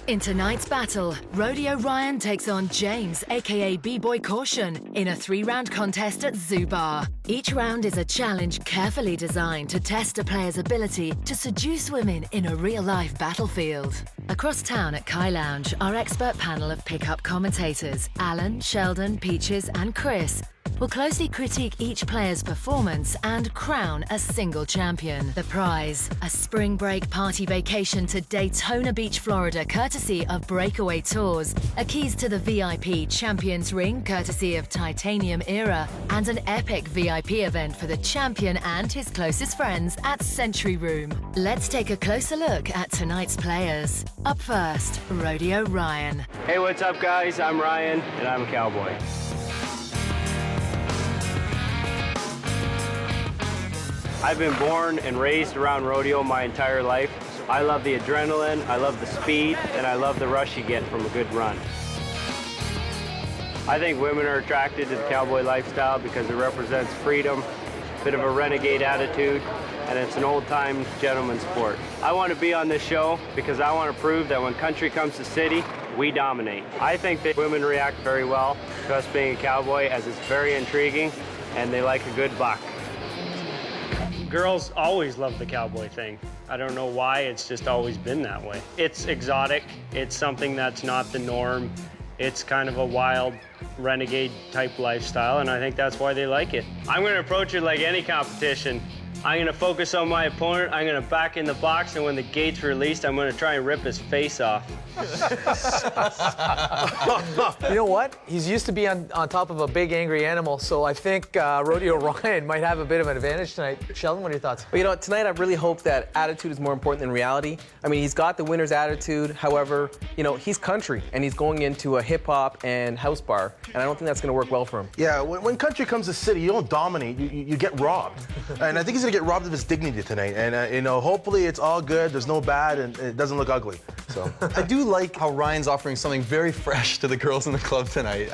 In tonight's battle, Rodeo Ryan takes on James, aka B-Boy Caution, in a 3-round contest at Zoo Bar. Each round is a challenge carefully designed to test a player's ability to seduce women in a real-life battlefield. Across town at Kai Lounge, our expert panel of pickup commentators, Alan, Sheldon, Peaches, and Chris, will closely critique each player's performance and crown a single champion. The prize, a spring break party vacation to Daytona Beach, Florida, courtesy of Breakaway Tours, a keys to the VIP Champions Ring, courtesy of Titanium Era, and an epic VIP event for the champion and his closest friends at Century Room. Let's take a closer look at tonight's players. Up first, Rodeo Ryan. Hey, what's up, guys? I'm Ryan, and I'm a cowboy. I've been born and raised around rodeo my entire life. I love the adrenaline, I love the speed, and I love the rush you get from a good run. I think women are attracted to the cowboy lifestyle because it represents freedom, a bit of a renegade attitude, and it's an old-time gentleman's sport. I want to be on this show because I want to prove that when country comes to city, we dominate. I think that women react very well to us being a cowboy, as it's very intriguing, and they like a good buck. Girls always love the cowboy thing. I don't know why, it's just always been that way. It's exotic, it's something that's not the norm. It's kind of a wild, renegade type lifestyle, and I think that's why they like it. I'm gonna approach it like any competition. I'm gonna focus on my opponent, I'm gonna back in the box, and when the gate's released, I'm gonna try and rip his face off. You know what? He's used to be on top of a big angry animal, so I think Rodeo Ryan might have a bit of an advantage tonight. Sheldon, what are your thoughts? Well, you know, tonight I really hope that attitude is more important than reality. I mean, he's got the winner's attitude. However, you know, he's country, and he's going into a hip-hop and house bar, and I don't think that's going to work well for him. Yeah, when country comes to city, you don't dominate, you get robbed. And I think he's going to get robbed of his dignity tonight. And, you know, hopefully it's all good, there's no bad, and it doesn't look ugly. So I do like how Ryan's offering something very fresh to the girls in the club tonight.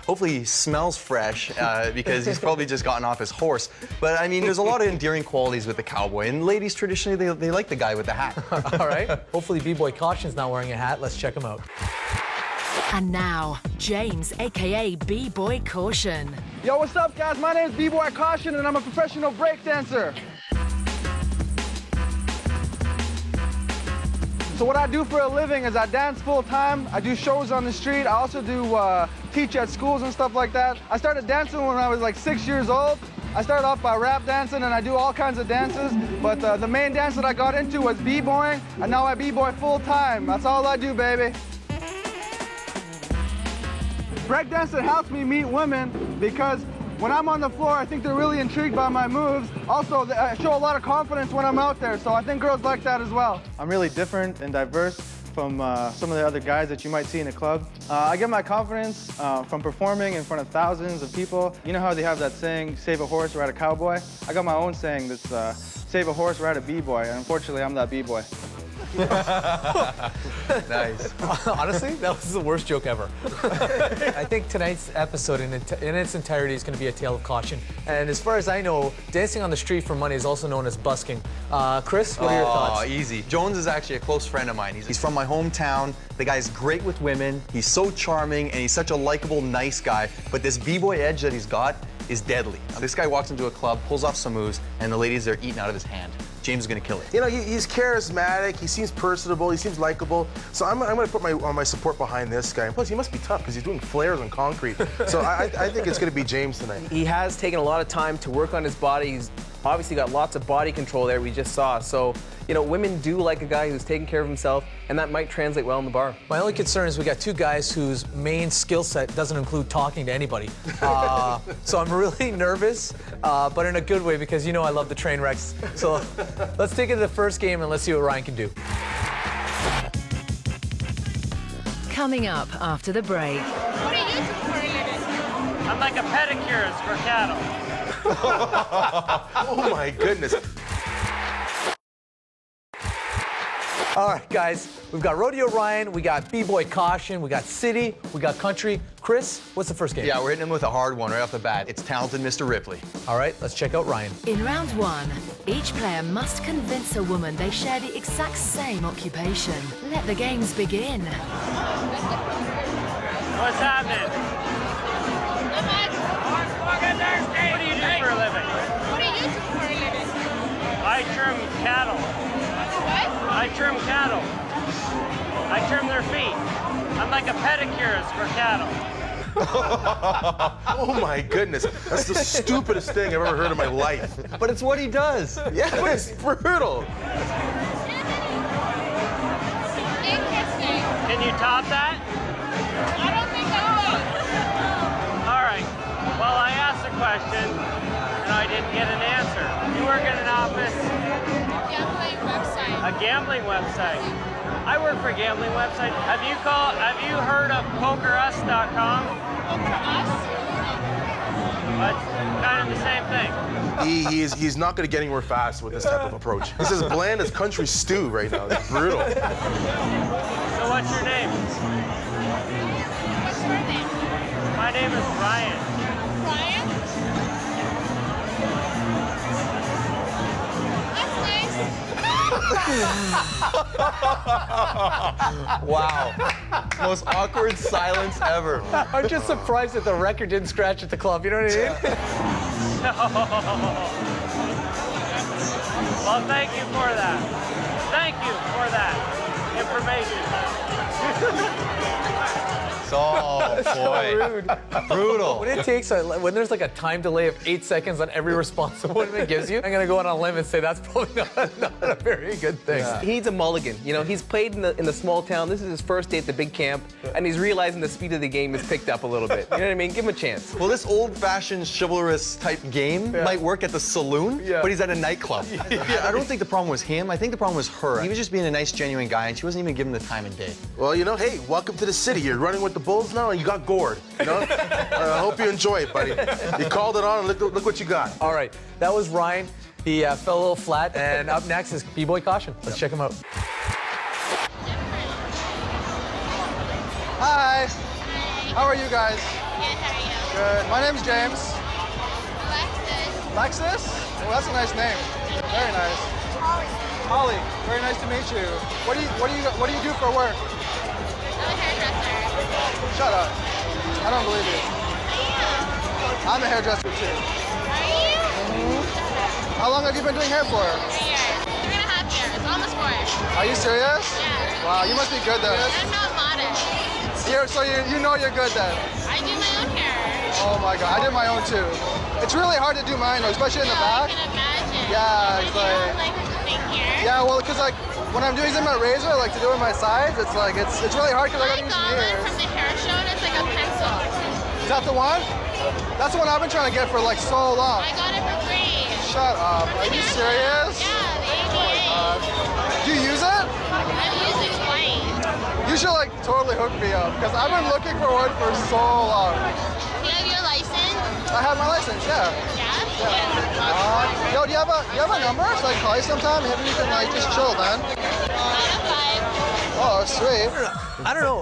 Hopefully he smells fresh because he's probably just gotten off his horse. But I mean, there's a lot of endearing qualities with the cowboy, and ladies traditionally they like the guy with the hat. All right. Hopefully B-Boy Caution's not wearing a hat. Let's check him out. And now, James, aka B-Boy Caution. Yo, what's up, guys? My name is B-Boy Caution, and I'm a professional breakdancer. So what I do for a living is I dance full-time. I do shows on the street. I also do teach at schools and stuff like that. I started dancing when I was like 6 years old. I started off by rap dancing, and I do all kinds of dances. But the main dance that I got into was b-boying, and now I b-boy full-time. That's all I do, baby. Breakdancing helps me meet women because when I'm on the floor, I think they're really intrigued by my moves. Also, I show a lot of confidence when I'm out there, so I think girls like that as well. I'm really different and diverse from some of the other guys that you might see in the club. I get my confidence from performing in front of thousands of people. You know how they have that saying, save a horse, ride a cowboy? I got my own saying that's save a horse, ride a b-boy, and unfortunately, I'm that b-boy. Nice. Honestly, that was the worst joke ever. I think tonight's episode in its entirety is going to be a tale of caution. And as far as I know, dancing on the street for money is also known as busking. Chris, what are your thoughts? Oh, easy. Jones is actually a close friend of mine. He's from my hometown. The guy's great with women. He's so charming, and he's such a likable, nice guy. But this b-boy edge that he's got is deadly. This guy walks into a club, pulls off some moves, and the ladies are eating out of his hand. James is gonna kill it. You know, he's charismatic, he seems personable, he seems likable. So I'm gonna put my support behind this guy. And plus, he must be tough because he's doing flares on concrete. So I think it's gonna be James tonight. He has taken a lot of time to work on his body. He's obviously got lots of body control there, we just saw. So, you know, women do like a guy who's taking care of himself, and that might translate well in the bar. My only concern is we got two guys whose main skill set doesn't include talking to anybody. So I'm really nervous, but in a good way, because you know I love the train wrecks. So let's take it to the first game and let's see what Ryan can do. Coming up after the break. What are you doing for a living? I'm like a pedicurist for cattle. Oh my goodness. All right, guys, we've got Rodeo Ryan, we got B-Boy Caution, we got City, we got Country. Chris, what's the first game? Yeah, we're hitting him with a hard one right off the bat. It's talented Mr. Ripley. All right, let's check out Ryan. In round one, each player must convince a woman they share the exact same occupation. Let the games begin. What's happening? Not much. What do you do for a living? What do you do for a living? I trim cattle. What? I trim cattle. I trim their feet. I'm like a pedicurist for cattle. Oh my goodness, that's the stupidest thing I've ever heard in my life. But it's what he does. Yeah, but it's brutal. Interesting. Can you top that? I don't think I will. All right. Well, I asked a question and I didn't get an answer. You work in an office, Gambling website. a gambling website. I work for a gambling website. Have you heard of PokerUs.com? Over us? It's kind of the same thing. He's not going to get anywhere fast with this type of approach. He's as bland as country stew right now. It's brutal. So what's your name? What's your name? My name is Ryan. Ryan? That's nice. Wow. Most awkward silence ever. I'm just surprised that the record didn't scratch at the club, you know what I mean? Well, thank you for that. Thank you for that information. Oh, boy. Rude. Brutal. When it takes when there's like a time delay of 8 seconds on every response a woman gives you, I'm gonna go out on a limb and say that's probably not a very good thing. He needs a mulligan. You know, he's played in the small town. This is his first day at the big camp, and he's realizing the speed of the game is picked up a little bit. You know what I mean? Give him a chance. Well, this old-fashioned chivalrous type game might work at the saloon, but he's at a nightclub. I don't think the problem was him. I think the problem was her. He was just being a nice, genuine guy, and she wasn't even giving him the time of day. Well, you know, hey, welcome to the city. You're running with the Bulls now, and you got gored. You know, I hope you enjoy it, buddy. You called it on, and look what you got. All right, that was Ryan. He fell a little flat, and up next is B-Boy Caution. Let's check him out. Hi. How are you guys? Good, how are you? Good. My name's James. Alexis. Lexus? Well, that's a nice name. Very nice. Holly. Very nice to meet you. What do you do for work? I'm a hairdresser. Shut up. I don't believe you. I'm a hairdresser too. Are you? How long have you been doing hair for? 3 years. 3.5 years. Almost 4. Are you serious? Yeah. Wow, you must be good then. I'm not modest. So you know you're good then. I do my own hair. Oh my god, I did my own too. It's really hard to do mine though, especially in the I back. can imagine. Yeah, Like, it's you don't like- like thing here? Yeah, well, because like when I'm using my razor, like to do it my sides, it's like it's really hard because I I gotta use got one mirrors. from the hair show and it's like a pencil. Is that the one? That's the one I've been trying to get for like so long. I got it for free. Shut up. Are you serious? Yeah, the ADA. Do you use it? I'm using white. You should like totally hook me up because I've been looking for one for so long. Do you have your license? I have my license, yeah. Yeah? Yo, do you have a number so I can call you sometime? Maybe we can like just chill, man. 9 to 5. Oh, sweet. I don't know.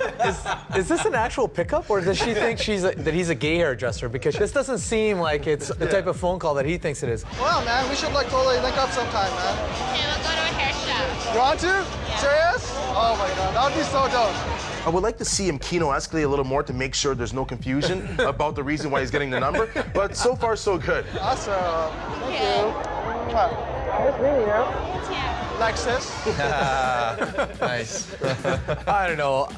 Is this an actual pickup, or does she think that he's a gay hairdresser? Because this doesn't seem like it's the type of phone call that he thinks it is. Well, man, we should like totally link up sometime, man. Okay, we'll go to a hair show. You want to? Serious? Oh my god, that would be so dope. I would like to see him Keno escalate a little more to make sure there's no confusion about the reason why he's getting the number. But so far, so good. Awesome. Thank you. Nice meeting you. Lexus. Nice. I don't know.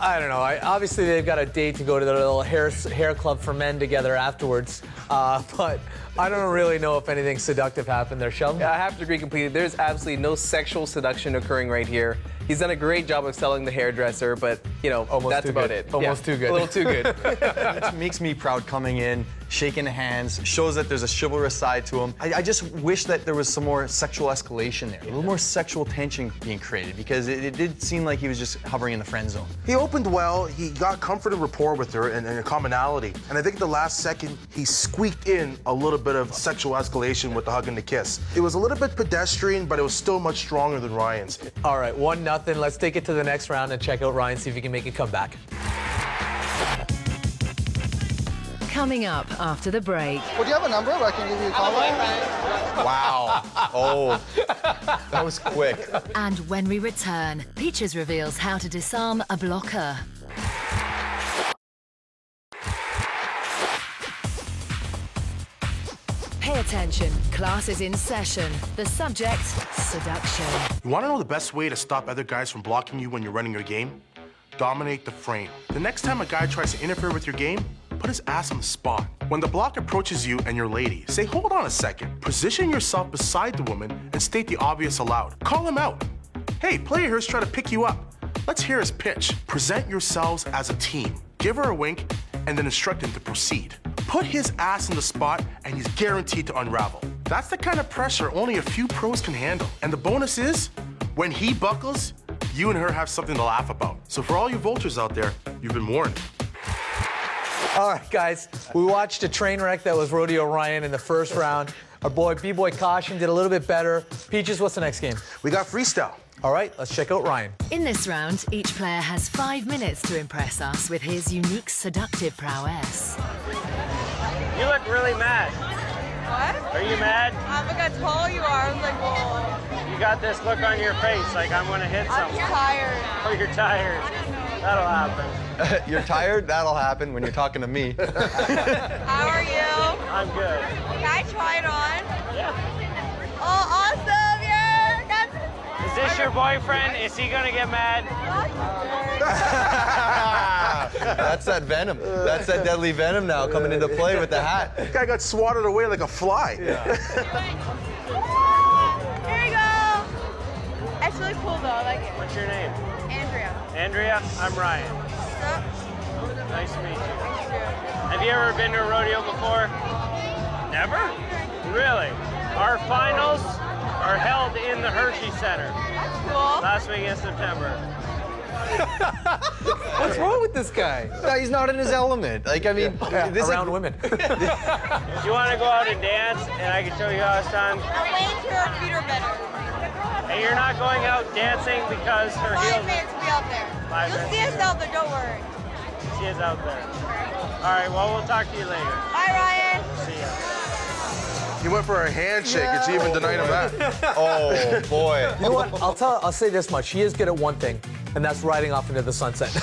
Obviously, they've got a date to go to their little hair club for men together afterwards. But I don't really know if anything seductive happened there, Sheldon. Yeah, I have to agree completely. There's absolutely no sexual seduction occurring right here. He's done a great job of selling the hairdresser, but, you know, that's about good. it. Almost too good. A little too good. It makes me proud coming in, shaking hands, shows that there's a chivalrous side to him. I just wish that there was some more sexual escalation there, a little more sexual tension being created, because it did seem like he was just hovering in the friend zone. He opened well, he got comfort and rapport with her and a commonality. And I think at the last second, he squeezed squeaked in a little bit of sexual escalation with the hug and the kiss. It was a little bit pedestrian, but it was still much stronger than Ryan's. All right, 1-0. Let's take it to the next round and check out Ryan, see if he can make a comeback. Coming up after the break. Would you have a number where I can give you a call? Wow. Oh, that was quick. And when we return, Peaches reveals how to disarm a blocker. Pay attention, class is in session. The subject, seduction. You want to know the best way to stop other guys from blocking you when you're running your game? Dominate the frame. The next time a guy tries to interfere with your game, put his ass on the spot. When the block approaches you and your lady, say, hold on a second. Position yourself beside the woman and state the obvious aloud. Call him out. Hey, player here's trying to pick you up. Let's hear his pitch. Present yourselves as a team. Give her a wink and then instruct him to proceed. Put his ass in the spot and he's guaranteed to unravel. That's the kind of pressure only a few pros can handle. And the bonus is, when he buckles, you and her have something to laugh about. So for all you vultures out there, you've been warned. All right, guys, we watched a train wreck that was Rodeo Ryan in the first round. Our boy, B-Boy Caution, did a little bit better. Peaches, what's the next game? We got freestyle. All right, let's check out Ryan. In this round, each player has 5 minutes to impress us with his unique seductive prowess. You look really mad. What? Are you mad? Look how tall you are. I was like, whoa. You got this look on your face like I'm gonna hit I'm someone. tired. Oh, you're tired. That'll happen. You're tired? That'll happen when you're talking to me. How are you? I'm good. Can I try it on? Yeah. Oh, awesome! Yeah! That's... Is this your boyfriend? Is he gonna get mad? That's that venom. That's that deadly venom now coming into play with the hat. That guy got swatted away like a fly. Here you go! That's really cool though, I like it. What's your name? Andrea. Andrea, I'm Ryan. What's up? Nice to meet you. Thanks, Drew. Have you ever been to a rodeo before? Never? Really? Our finals are held in the Hershey Center. That's cool. Last week in September. What's wrong with this guy? No, he's not in his element. Like, I mean, this Around is, women. Do you want to go out and dance and I can show you how it's done? I'm waiting till her feet are better. And you're not going out dancing because her 5 heels... minutes to be out there. 5 You'll minutes. see us out there, don't worry. She is out there. All right, well, we'll talk to you later. Bye, Ryan. See ya. He went for a handshake and she even denied him that. oh boy. You know what? I'll say this much. He is good at one thing, and that's riding off into the sunset.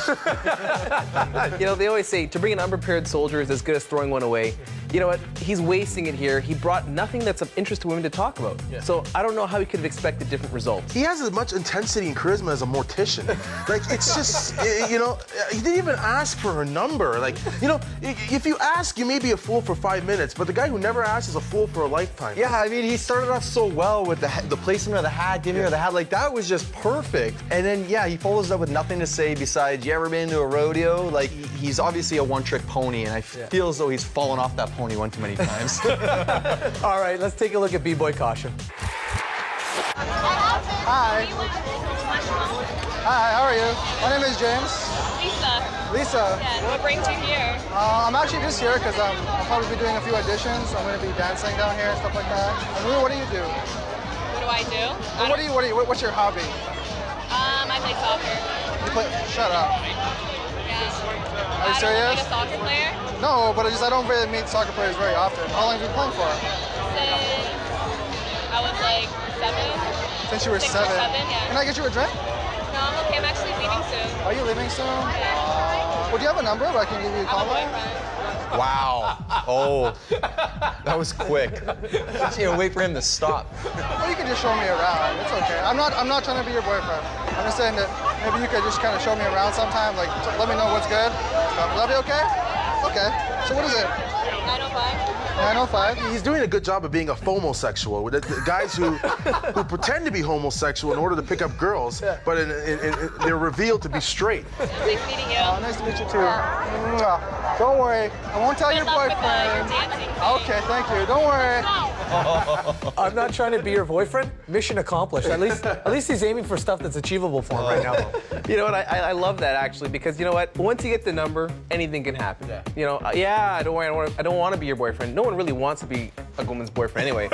You know, they always say to bring an unprepared soldier is as good as throwing one away. You know what? He's wasting it here. He brought nothing that's of interest to women to talk about. Yeah. So I don't know how he could have expected different results. He has as much intensity and charisma as a mortician. Like, it's just, you know, he didn't even ask for her number. Like, you know, if you ask, you may be a fool for 5 minutes, but the guy who never asks is a fool for a lifetime. Yeah, I mean, he started off so well with the placement of the hat, giving her the hat. Like, that was just perfect. And then, yeah, he follows up with nothing to say besides, you ever been to a rodeo? Like, he's obviously a one-trick pony, and I feel as though he's fallen off that pony one too many times. All right, let's take a look at B-Boy Caution. Hi. Hi, how are you? My name is James. Lisa. Lisa. Yeah, what brings you here? I'm actually just here because I'll probably be doing a few auditions. I'm going to be dancing down here and stuff like that. And what do you do? What do I do? What's your hobby? I play soccer. You play? Shut up. Yeah. Are you serious? Like a soccer player? No, but I don't really meet soccer players very often. How long have you been playing for? Since I was like 7. Since you were 6 or 7. 7, yeah. Can I get you a drink? No, I'm okay. I'm actually leaving soon. Are you leaving soon? Yeah. Would you have a number where I can give you a I have call? a boyfriend. Wow. Oh, that was quick. You know, wait for him to stop. Or you can just show me around. It's okay. I'm not trying to be your boyfriend. I'm just saying that maybe you could just kind of show me around sometime. Like, let me know what's good. Would that be okay? Okay. So what is it? 905. 905. He's doing a good job of being a homosexual. With the guys who pretend to be homosexual in order to pick up girls, but they're revealed to be straight. Nice meeting you. Nice to meet you too. Mwah. Don't worry. I won't tell your Good luck with, boyfriend. your dancing thing. Okay, thank you. Don't worry. I'm not trying to be your boyfriend. Mission accomplished. At least he's aiming for stuff that's achievable for him right now. You know what? I love that actually, because you know what? Once you get the number, anything can happen. Yeah. You know, I don't want to be your boyfriend. No one really wants to be a woman's boyfriend anyway.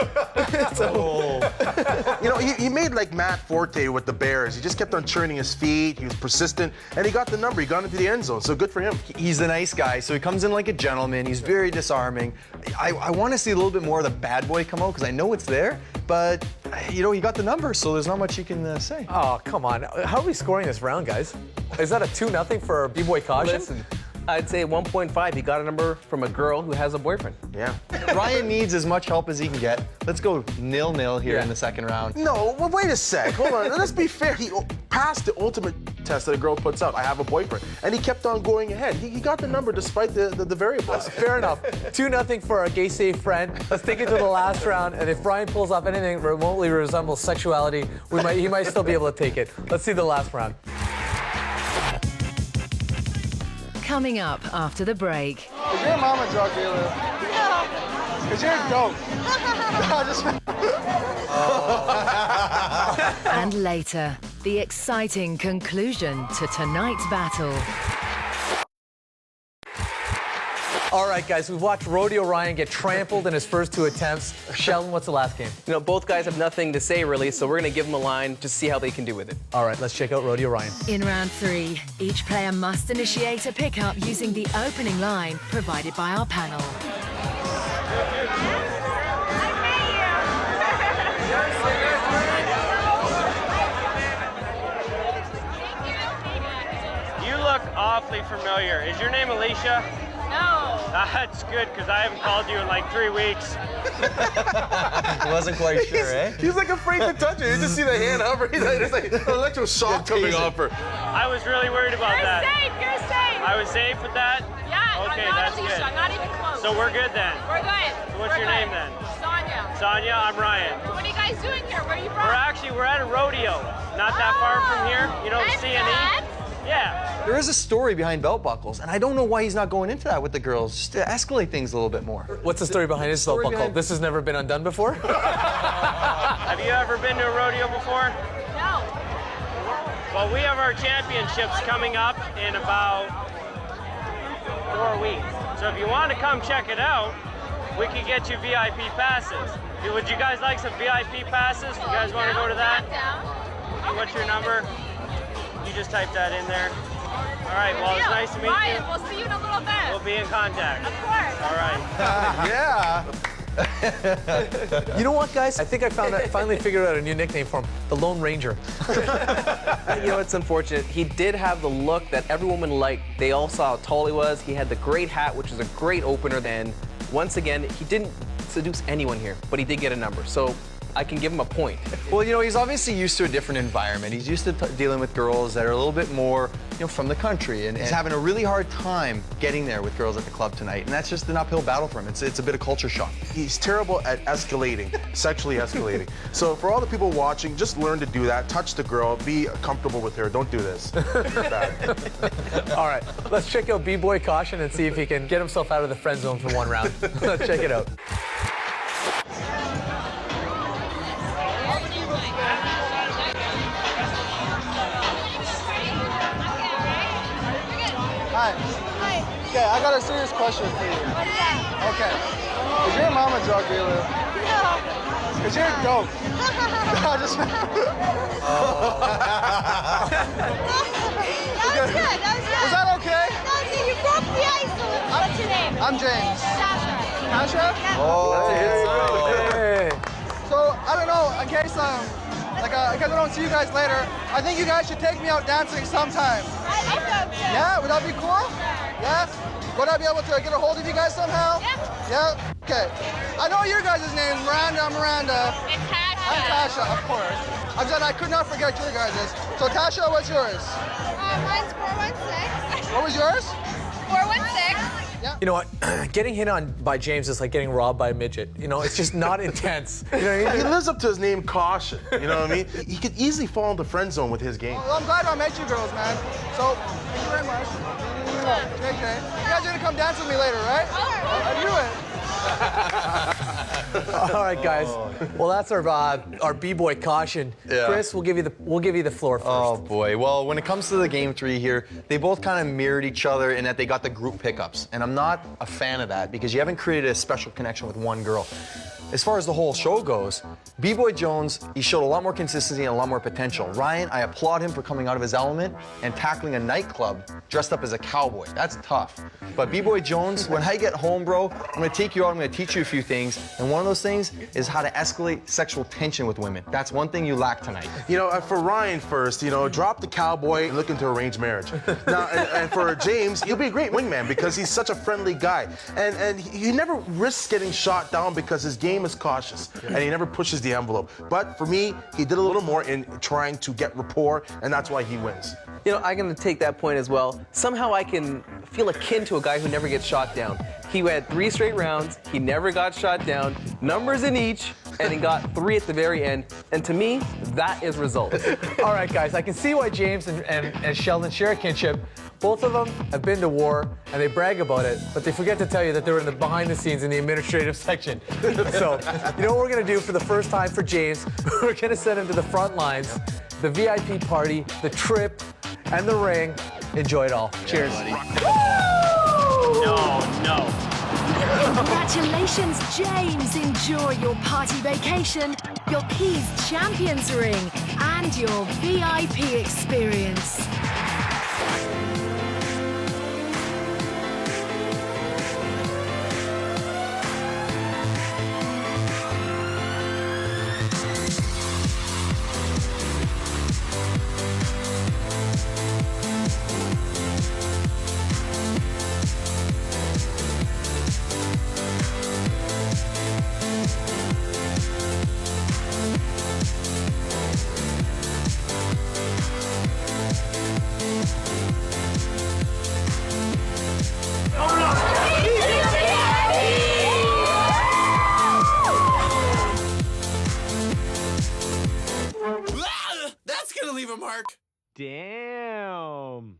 You know, he made like Matt Forte with the Bears. He just kept on churning his feet. He was persistent, and he got the number. He got into the end zone. So good for him. He's a nice guy, so he comes in like a gentleman. He's very disarming. I want to see a little bit more of the bad boy come out because I know it's there, but you know, he got the number, so there's not much you can say. Oh, come on. How are we scoring this round, guys? Is that a 2-0 for B-Boy Caution? Listen, I'd say 1.5. He got a number from a girl who has a boyfriend. Yeah. Ryan needs as much help as he can get. Let's go 0-0 here in the second round. No, well, wait a sec. Hold on. Let's be fair. He passed the ultimate test that a girl puts out. I have a boyfriend. And he kept on going ahead. He got the number despite the variables. Fair enough. 2-0 for our gay safe friend. Let's take it to the last round. And if Brian pulls off anything remotely resembles sexuality, he might still be able to take it. Let's see the last round. Coming up after the break. Is your mom a drug dealer? No. Because you're dope. And later, the exciting conclusion to tonight's battle. All right, guys, we've watched Rodeo Ryan get trampled in his first 2 attempts. Sheldon, what's the last game? You know, both guys have nothing to say really, so we're gonna give them a line to see how they can do with it. All right, let's check out Rodeo Ryan. In round 3, each player must initiate a pickup using the opening line provided by our panel. You look awfully familiar. Is your name Alicia? No. That's good, because I haven't called you in like 3 weeks. Wasn't quite sure, eh? He's like afraid to touch it. You just see the hand hover. He's like an electroshock coming off her. I was really worried about that. You're safe. I was safe with that? Yeah, Okay, I'm not that's Alicia. good. I'm not even close. So we're good then. We're good. So what's your name then? Sonia. Sonia, I'm Ryan. What are you guys doing here? Where are you from? We're at a rodeo. Not that far from here. You know the I'm C&E? glad. Yeah. There is a story behind belt buckles, and I don't know why he's not going into that with the girls, just to escalate things a little bit more. What's the story behind his belt buckle? This has never been undone before? Have you ever been to a rodeo before? No. Well, we have our championships coming up in about 4 weeks. So if you want to come check it out, we could get you VIP passes. Would you guys like some VIP passes? You guys want to go to that? I'm down. What's your number? You just type that in there. All right, well, it's nice to meet Ryan, you. we'll see you in a little bit. We'll be in contact. Of course. All right. Yeah. You know what, guys? I think I finally figured out a new nickname for him, the Lone Ranger. You know, it's unfortunate. He did have the look that every woman liked. They all saw how tall he was. He had the great hat, which is a great opener. And once again, he didn't seduce anyone here, but he did get a number. So I can give him a point. Well, you know, he's obviously used to a different environment. He's used to dealing with girls that are a little bit more, you know, from the country, and he's having a really hard time getting there with girls at the club tonight, and that's just an uphill battle for him. It's a bit of culture shock. He's terrible at escalating, sexually escalating. So for all the people watching, just learn to do that. Touch the girl, be comfortable with her. Don't do this. It's bad. All right, let's check out B-Boy Caution and see if he can get himself out of the friend zone for 1 round. Let's check it out. Hi. Hi. Okay, I got a serious question for you. What's that? Okay. Is your mom a drug dealer? No. Because you're dope. I just... That was good. That was good. Was that okay? That was good. You broke the ice. What's your name? I'm James. Sasha. Tasha? Hey. So, I don't know, in case I don't see you guys later, I think you guys should take me out dancing sometime. I think so too. Yeah? Would that be cool? Yeah? Would I be able to get a hold of you guys somehow? Yeah. Yeah? Okay. I know your guys' names, Miranda. It's Tasha. I'm Tasha, of course. I said I could not forget your guys'. So Tasha, what's yours? Mine's 416. What was yours? 416. You know what? Getting hit on by James is like getting robbed by a midget. You know, it's just not intense. You know what I He mean? lives up to his name, Caution. You know what I mean? He could easily fall into friend zone with his game. Well, I'm glad I met you girls, man. So, thank you very much. JJ. You guys are gonna come dance with me later, right? I knew it. All right, guys. Well, that's our b-boy caution. Yeah. Chris, we'll give you the floor first. Oh boy. Well, when it comes to the game 3 here, they both kind of mirrored each other in that they got the group pickups, and I'm not a fan of that because you haven't created a special connection with one girl. As far as the whole show goes, B-Boy Jones, he showed a lot more consistency and a lot more potential. Ryan, I applaud him for coming out of his element and tackling a nightclub dressed up as a cowboy. That's tough. But B-Boy Jones, when I get home, bro, I'm gonna take you out, I'm gonna teach you a few things, and one of those things is how to escalate sexual tension with women. That's one thing you lack tonight. You know, for Ryan first, you know, drop the cowboy and look into arranged marriage. Now, and for James, he'll be a great wingman because he's such a friendly guy. And he never risks getting shot down because his game is cautious and he never pushes the envelope. But for me, he did a little more in trying to get rapport, and that's why he wins. You know, I'm going to take that point as well. Somehow I can feel akin to a guy who never gets shot down. He had 3 straight rounds, he never got shot down, numbers in each, and he got 3 at the very end. And to me, that is results. All right, guys, I can see why James and Sheldon share a kinship. Both of them have been to war, and they brag about it, but they forget to tell you that they were in the behind the scenes in the administrative section. So, you know what we're gonna do for the first time for James? We're gonna send him to the front lines, the VIP party, the trip, and the ring. Enjoy it all. Cheers. No. Congratulations, James. Enjoy your party vacation, your Keys Champions ring, and your VIP experience. That's gonna leave a mark. Damn.